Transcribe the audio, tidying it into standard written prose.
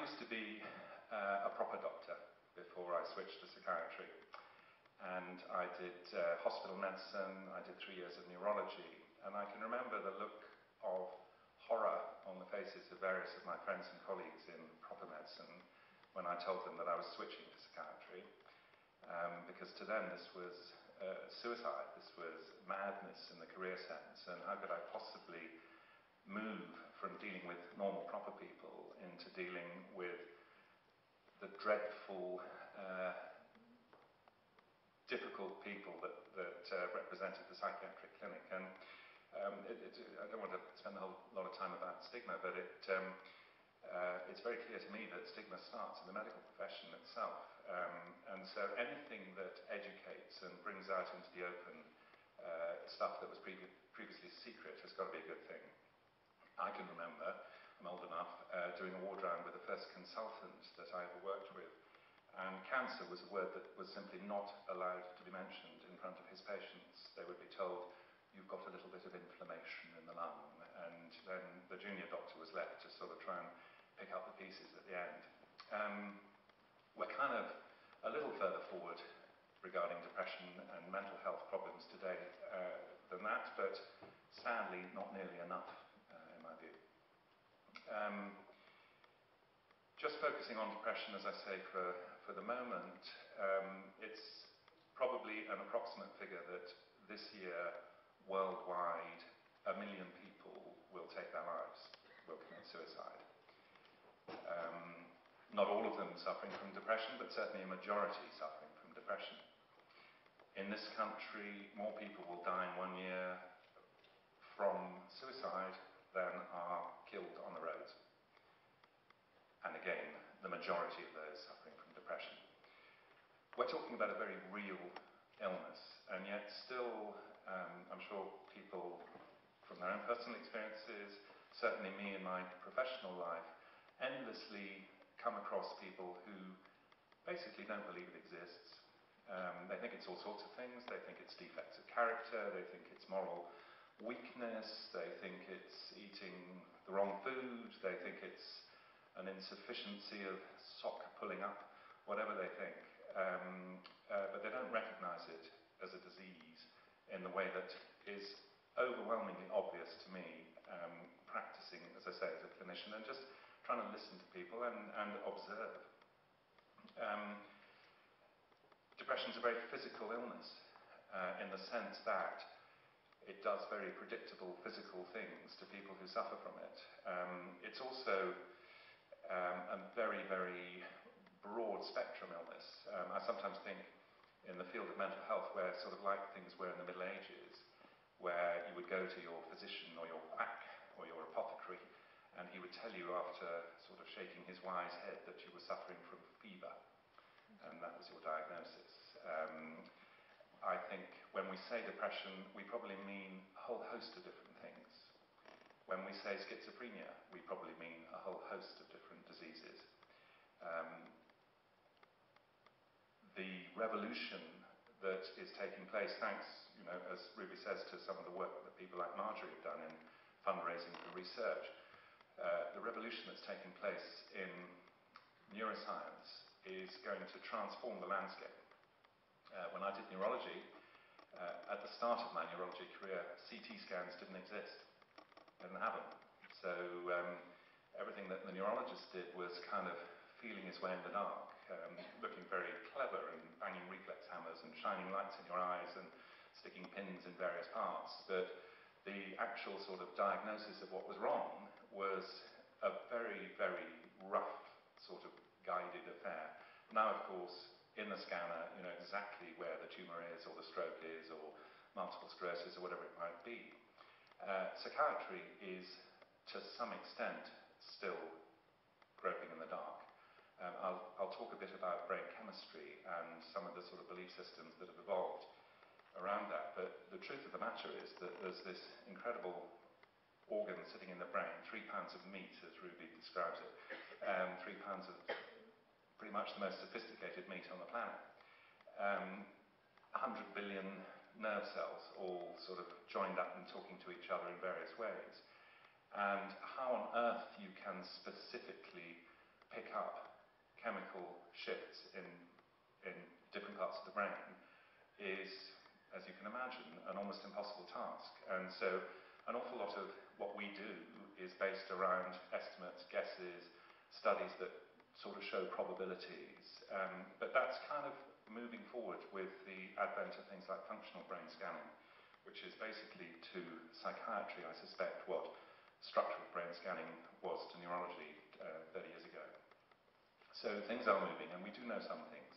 used to be a proper doctor before I switched to psychiatry. And I did hospital medicine, I did 3 years of neurology, and I can remember the look of horror on the faces of various of my friends and colleagues in proper medicine when I told them that I was switching to psychiatry, because to them this was suicide, this was madness in the career sense, and how could I possibly move from dealing with normal proper people into dealing with the dreadful difficult people that represented the psychiatric clinic. And I don't want to spend a whole lot of time about stigma, but it's very clear to me that stigma starts in the medical profession itself. And so anything that educates and brings out into the open stuff that was previously secret has got to be a good thing. I can remember, I'm old enough, doing a ward round with the first consultant that I ever worked with. And cancer was a word that was simply not allowed to be mentioned in front of his patients. They would be told, you've got a little bit of inflammation in the lung, and then the junior doctor was left to sort of try and pick up the pieces at the end. We're kind of a little further forward regarding depression and mental health problems today than that, but sadly not nearly enough, in my view. Just focusing on depression, as I say, for the moment, it's probably an approximate figure that this year, worldwide, 1 million people will take their lives, will commit suicide. Not all of them suffering from depression, but certainly a majority suffering from depression. In this country, more people will die in 1 year from suicide than are killed on the roads. And again, the majority of those suffering from depression. We're talking about a very real illness, and yet still, I'm sure people from their own personal experiences, certainly me in my professional life, endlessly come across people who basically don't believe it exists. They think it's all sorts of things. They think it's defects of character, they think it's moral weakness, they think it's eating the wrong food, they think it's an insufficiency of sock pulling up, whatever they think. But they don't recognize it as a disease in the way that is overwhelmingly obvious to me, practicing, as I say, as a clinician, and just trying to listen to people and observe. Depression is a very physical illness, in the sense that it does very predictable physical things to people who suffer from it. It's also a very, very broad spectrum illness. I sometimes think in the field of mental health, where sort of like things were in the Middle Ages, where you would go to your physician or your quack or your apothecary, and he would tell you after sort of shaking his wise head that you were suffering from fever, and that was your diagnosis. I think when we say depression, we probably mean a whole host of different things. When we say schizophrenia, we probably mean a whole host of different diseases. The revolution that is taking place, thanks, as Ruby says, to some of the work that people like Marjorie have done in fundraising for research, the revolution that's taking place in neuroscience is going to transform the landscape. When I did neurology, at the start of my neurology career, CT scans didn't exist. Didn't have them. So everything that the neurologist did was kind of feeling his way in the dark, looking very clever and banging reflex hammers and shining lights in your eyes and sticking pins in various parts. But the actual sort of diagnosis of what was wrong was a very, very rough sort of guided affair. Now, of course, in the scanner, you know exactly where the tumour is, or the stroke is, or multiple sclerosis, or whatever it might be. Psychiatry is, to some extent, still groping in the dark. I'll talk a bit about brain chemistry and some of the sort of belief systems that have evolved around that, but the truth of the matter is that there's this incredible organ sitting in the brain, 3 pounds of meat, as Ruby describes it, 3 pounds of pretty much the most sophisticated meat on the planet. 100 billion nerve cells all sort of joined up and talking to each other in various ways. And how on earth you can specifically pick up chemical shifts in different parts of the brain is, as you can imagine, an almost impossible task. And so an awful lot of what we do is based around estimates, guesses, studies that sort of show probabilities. But that's kind of moving forward with the advent of things like functional brain scanning, which is basically to psychiatry, I suspect, what structural brain scanning was to neurology 30 years ago. So things are moving, and we do know some things.